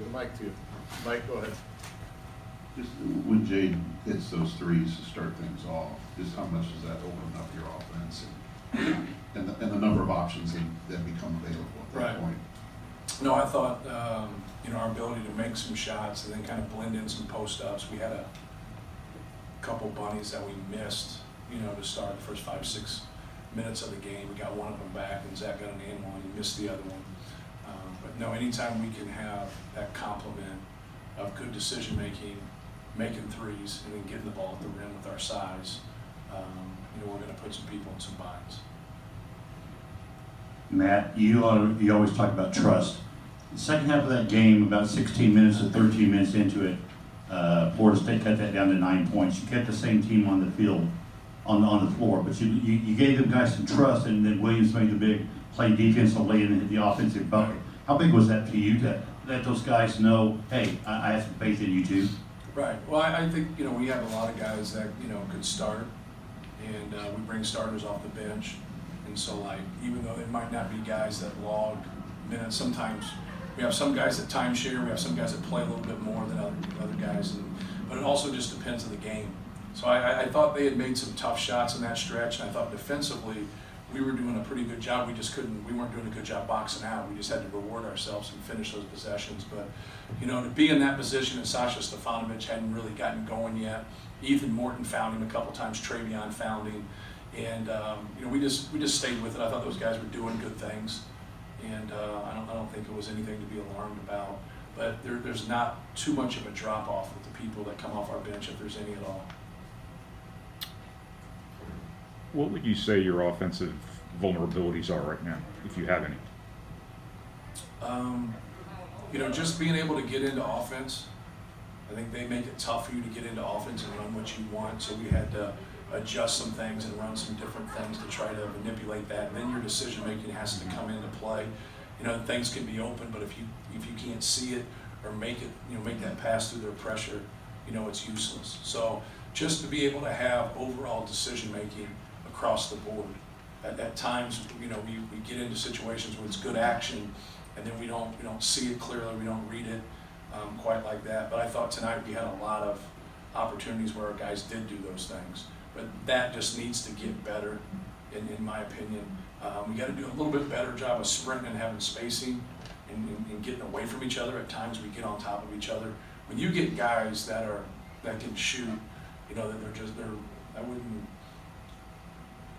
Get a mic to you. Mike, go ahead. Just when Jade hits those threes to start things off, just how much does that open up your offense and the number of options that become available at that Right. point? No, I thought, our ability to make some shots and then kind of blend in some post-ups. We had a couple bunnies that we missed, to start the first 5-6 minutes of the game. We got one of them back, and Zach got an and one. He missed the other one. But no, anytime we can have that complement of good decision-making, making threes, and then getting the ball at the rim with our size, we're going to put some people in some binds. Matt, you always talk about trust. The second half of that game, about 16 minutes or 13 minutes into it, Florida State cut that down to 9 points. You kept the same team on the field, on the floor, but you gave them guys some trust, and then Williams made the big play defensively and hit the offensive bucket. How big was that to you to let those guys know, hey, I have some faith in you too? Right. Well, I think, we have a lot of guys that, could start, and we bring starters off the bench. And so, even though there might not be guys that log minutes, sometimes we have some guys that timeshare, we have some guys that play a little bit more than other guys, but it also just depends on the game. So I thought they had made some tough shots in that stretch, and I thought defensively we were doing a pretty good job. We weren't doing a good job boxing out. We just had to reward ourselves and finish those possessions. But, to be in that position, and Sasha Stefanovic hadn't really gotten going yet. Ethan Morton found him a couple times, Travion found him. And, we just stayed with it. I thought those guys were doing good things. And I don't think it was anything to be alarmed about. But there's not too much of a drop-off with the people that come off our bench, if there's any at all. What would you say your offensive vulnerabilities are right now, if you have any? Just being able to get into offense. I think they make it tough for you to get into offense and run what you want. So we had to adjust some things and run some different things to try to manipulate that. And then your decision making has to come into play. Things can be open, but if you can't see it or make that pass through their pressure, it's useless. So just to be able to have overall decision making across the board. At times, we get into situations where it's good action, and then we don't see it clearly, we don't read it quite like that. But I thought tonight we had a lot of opportunities where our guys did do those things. But that just needs to get better, in my opinion. We got to do a little bit better job of sprinting and having spacing and getting away from each other. At times we get on top of each other. When you get guys that can shoot,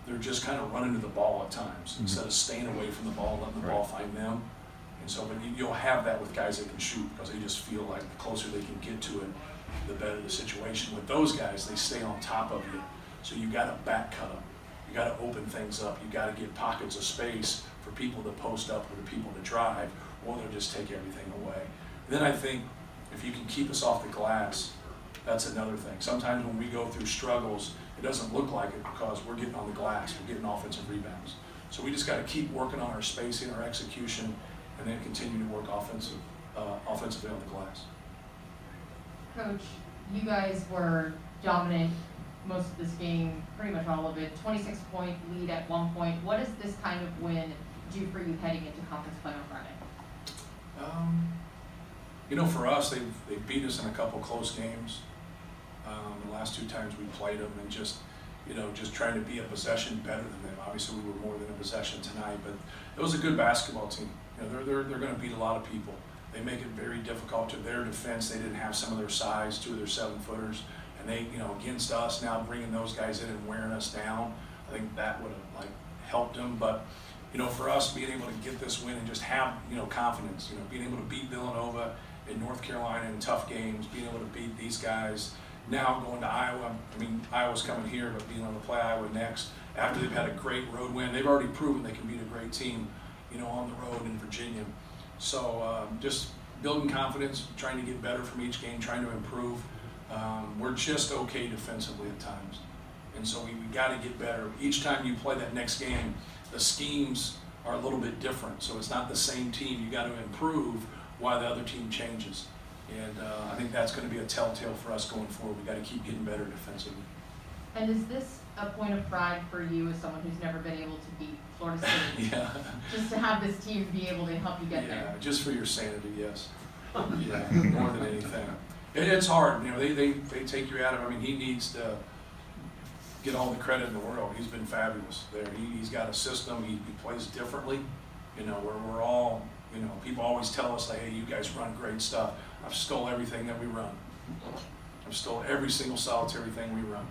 they're just kind of running to the ball at times instead of staying away from the ball and letting the ball find them. And so, but you'll have that with guys that can shoot because they just feel like the closer they can get to it, the better the situation. With those guys, they stay on top of you. So you got to back cut them. You got to open things up. You got to get pockets of space for people to post up or the people to drive, or they'll just take everything away. Then I think if you can keep us off the glass, that's another thing. Sometimes when we go through struggles, it doesn't look like it because we're getting on the glass, we're getting offensive rebounds. So we just got to keep working on our spacing, our execution, and then continue to work offensively on the glass. Coach, you guys were dominant most of this game, pretty much all of it. 26-point lead at one point. What does this kind of win do for you heading into conference play on Friday? For us, they've beat us in a couple close games. The last 2 times we played them, and just trying to be a possession better than them. Obviously, we were more than a possession tonight, but it was a good basketball team. They're going to beat a lot of people. They make it very difficult to their defense. They didn't have some of their size, 2 of their 7-footers, and they, against us now, bringing those guys in and wearing us down. I think that would have helped them. But for us, being able to get this win and just have confidence. Being able to beat Villanova in North Carolina in tough games, being able to beat these guys. Now going to Iowa, Iowa's coming here, but being able to play Iowa next after they've had a great road win. They've already proven they can beat a great team, on the road in Virginia. So just building confidence, trying to get better from each game, trying to improve. We're just okay defensively at times. And so we got to get better. Each time you play that next game, the schemes are a little bit different. So it's not the same team. You got to improve while the other team changes. And I think that's going to be a telltale for us going forward. We got to keep getting better defensively. And is this a point of pride for you as someone who's never been able to beat Florida State? Yeah. Just to have this team be able to help you get there? Yeah, just for your sanity, yes. Yeah, more than anything. It's hard, they take you out of, I mean, he needs to get all the credit in the world. He's been fabulous there. He's got a system, he plays differently, where we're all, people always tell us, like, hey, you guys run great stuff. I've stole everything that we run. I've stole every single solitary thing we run.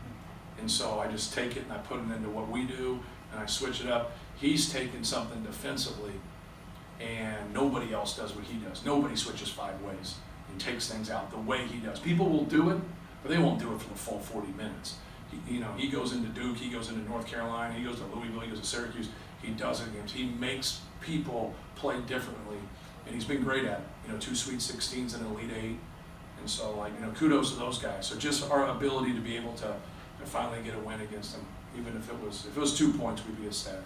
And so I just take it and I put it into what we do and I switch it up. He's taken something defensively and nobody else does what he does. Nobody switches 5 ways and takes things out the way he does. People will do it, but they won't do it for the full 40 minutes. He goes into Duke, he goes into North Carolina, he goes to Louisville, he goes to Syracuse. He does it against, he makes people play differently, and he's been great at it. 2 Sweet 16s and an Elite 8, and so kudos to those guys. So just our ability to be able to finally get a win against them, even if it was 2 points, we'd be ecstatic.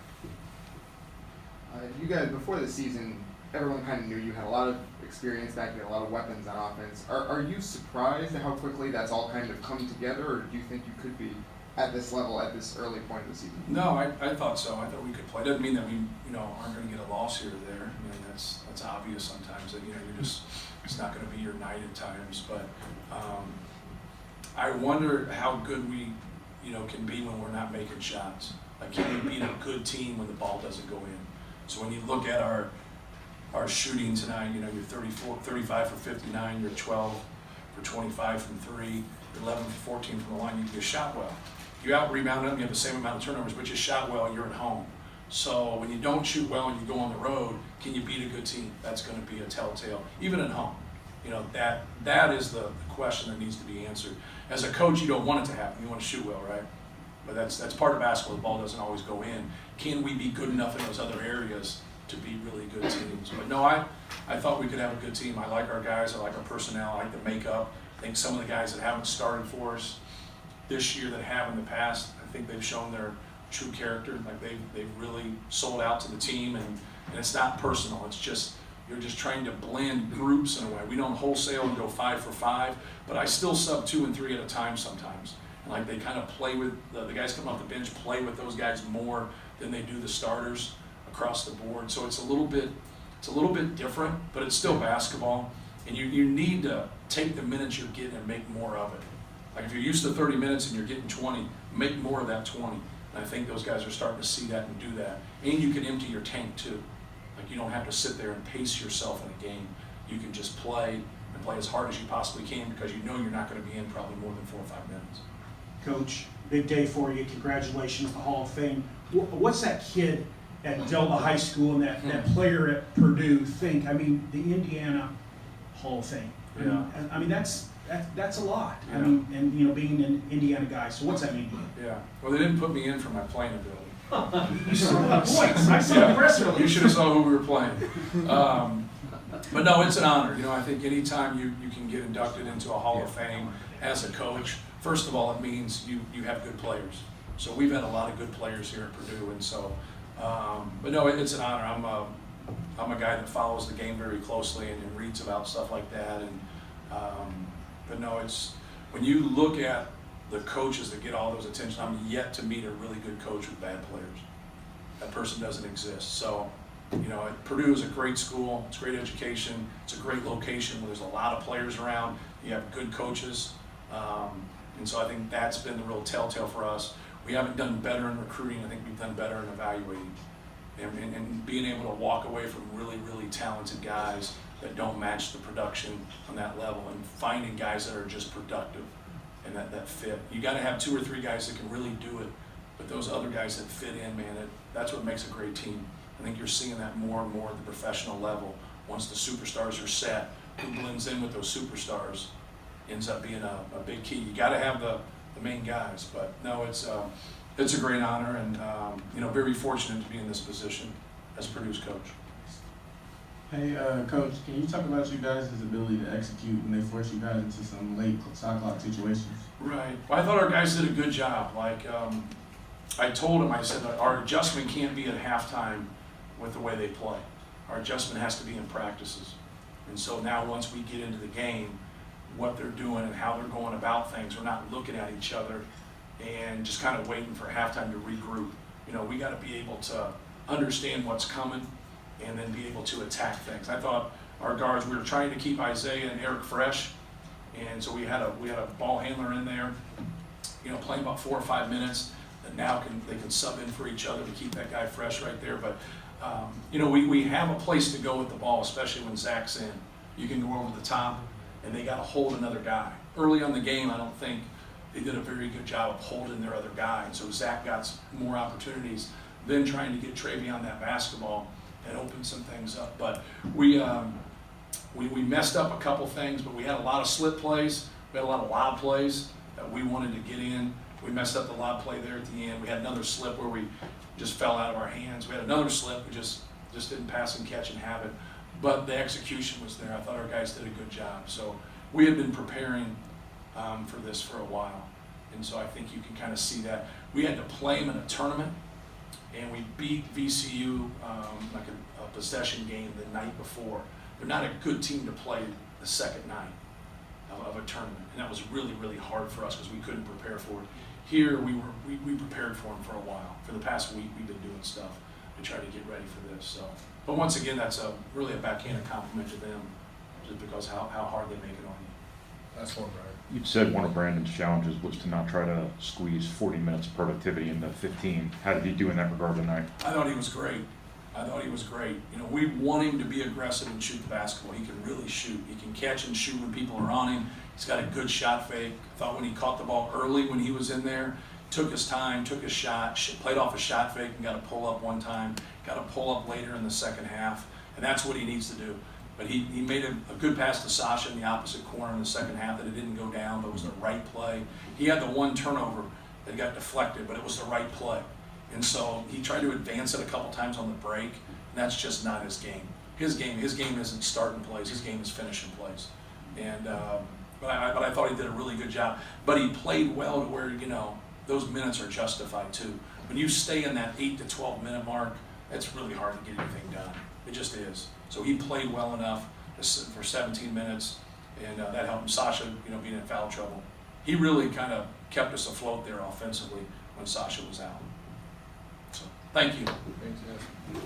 You guys, before the season, everyone kind of knew you had a lot of experience back there, a lot of weapons on offense. Are you surprised at how quickly that's all kind of come together, or do you think you could be at this level at this early point of the season? No, I thought so. I thought we could play. Doesn't mean that we aren't going to get a loss here or there. I mean, that's obvious sometimes that you're just, it's not going to be your night at times. But I wonder how good we can be when we're not making shots. Like, can we beat a good team when the ball doesn't go in? So when you look at our shooting tonight, you're 35 for 59, you're 12 for 25 from 3, you're 11 for 14 from the line. You shot well. You out-rebounded them, you have the same amount of turnovers, but you shot well, you're at home. So when you don't shoot well and you go on the road, can you beat a good team? That's going to be a telltale, even at home. That is the question that needs to be answered. As a coach, you don't want it to happen. You want to shoot well, right? But that's part of basketball. The ball doesn't always go in. Can we be good enough in those other areas to be really good teams? But no, I thought we could have a good team. I like our guys. I like our personnel. I like the makeup. I think some of the guys that haven't started for us this year that have in the past, I think they've shown their true character. Like they've really sold out to the team, and it's not personal. It's just you're just trying to blend groups in a way. We don't wholesale and go 5 for 5, but I still sub 2 and 3 at a time sometimes. And like they kind of play with the guys coming off the bench, play with those guys more than they do the starters across the board. So it's a little bit different, but it's still basketball. And you need to take the minutes you're getting and make more of it. Like if you're used to 30 minutes and you're getting 20, make more of that 20. And I think those guys are starting to see that and do that. And you can empty your tank too. Like you don't have to sit there and pace yourself in a game. You can just play and play as hard as you possibly can because you know you're not going to be in probably more than 4 or 5 minutes. Coach, big day for you. Congratulations, the Hall of Fame. What's that kid at Delta High School and that player at Purdue think? I mean, the Indiana Hall of Fame. Yeah. I mean that's a lot. Yeah. I mean, and being an Indiana guy. So what's that mean to you? Yeah. Well, they didn't put me in for my playing ability. You still have points. I saw the press release. You should have saw who we were playing. But no, it's an honor. I think anytime you can get inducted into a Hall of Fame as a coach, first of all, it means you have good players. So we've had a lot of good players here at Purdue, and so, but no, it's an honor. I'm a guy that follows the game very closely and reads about stuff like that. And but no, it's when you look at the coaches that get all those attention, I'm yet to meet a really good coach with bad players. That person doesn't exist. So, Purdue is a great school. It's great education. It's a great location where there's a lot of players around. You have good coaches. And so I think that's been the real telltale for us. We haven't done better in recruiting. I think we've done better in evaluating. And being able to walk away from really, really talented guys that don't match the production on that level and finding guys that are just productive and that fit. You got to have 2 or 3 guys that can really do it, but those other guys that fit in, man, that's what makes a great team. I think you're seeing that more and more at the professional level. Once the superstars are set, who blends in with those superstars ends up being a big key. You got to have the main guys, but no, it's a great honor, and very fortunate to be in this position as Purdue's coach. Hey, Coach, can you talk about you guys' ability to execute when they force you guys into some late shot clock situations? Right. Well, I thought our guys did a good job. Like I told them, I said that our adjustment can't be at halftime with the way they play. Our adjustment has to be in practices. And so now once we get into the game, what they're doing and how they're going about things, we're not looking at each other and just kind of waiting for halftime to regroup. We got to be able to understand what's coming and then be able to attack things. I thought our guards. We were trying to keep Isaiah and Eric fresh, and so we had a ball handler in there, you know, playing about 4 or 5 minutes. And now they can sub in for each other to keep that guy fresh right there. But you know, we have a place to go with the ball, especially when Zach's in. You can go over the top, and they got to hold another guy. Early on the game, I don't think they did a very good job of holding their other guy, and so Zach got more opportunities than trying to get Travion that basketball and open some things up. But we messed up a couple things, but we had a lot of slip plays. We had a lot of lob plays that we wanted to get in. We messed up the lob play there at the end. We had another slip where we just fell out of our hands. We had another slip, we just didn't pass and catch and have it. But the execution was there. I thought our guys did a good job. So we had been preparing for this for a while. And so I think you can kind of see that. We had to play them in a tournament, and we beat VCU like a possession game the night before. They're not a good team to play the second night of a tournament, and that was really, really hard for us because we couldn't prepare for it. Here, we prepared for them for a while. For the past week, we've been doing stuff to try to get ready for this. So, but once again, that's really a backhanded compliment to them, just because how hard they make it on you. That's one, right? You said one of Brandon's challenges was to not try to squeeze 40 minutes of productivity into 15. How did he do in that regard tonight? I thought he was great. You know, we want him to be aggressive and shoot the basketball. He can really shoot. He can catch and shoot when people are on him. He's got a good shot fake. I thought when he caught the ball early when he was in there, took his time, took his shot, played off a shot fake and got a pull up one time, got a pull up later in the second half, and that's what he needs to do. But he made a good pass to Sasha in the opposite corner in the second half that it didn't go down, but it was the right play. He had the one turnover that got deflected, but it was the right play. And so he tried to advance it a couple times on the break, and that's just not his game. His game isn't starting plays. His game is finishing plays. And but I thought he did a really good job. But he played well to where, you know, those minutes are justified too. When you stay in that 8 to 12 minute mark, it's really hard to get anything done. It just is. So he played well enough for 17 minutes, and that helped him. Sasha, you know, being in foul trouble, he really kind of kept us afloat there offensively when Sasha was out. So thank you. Thanks, yes.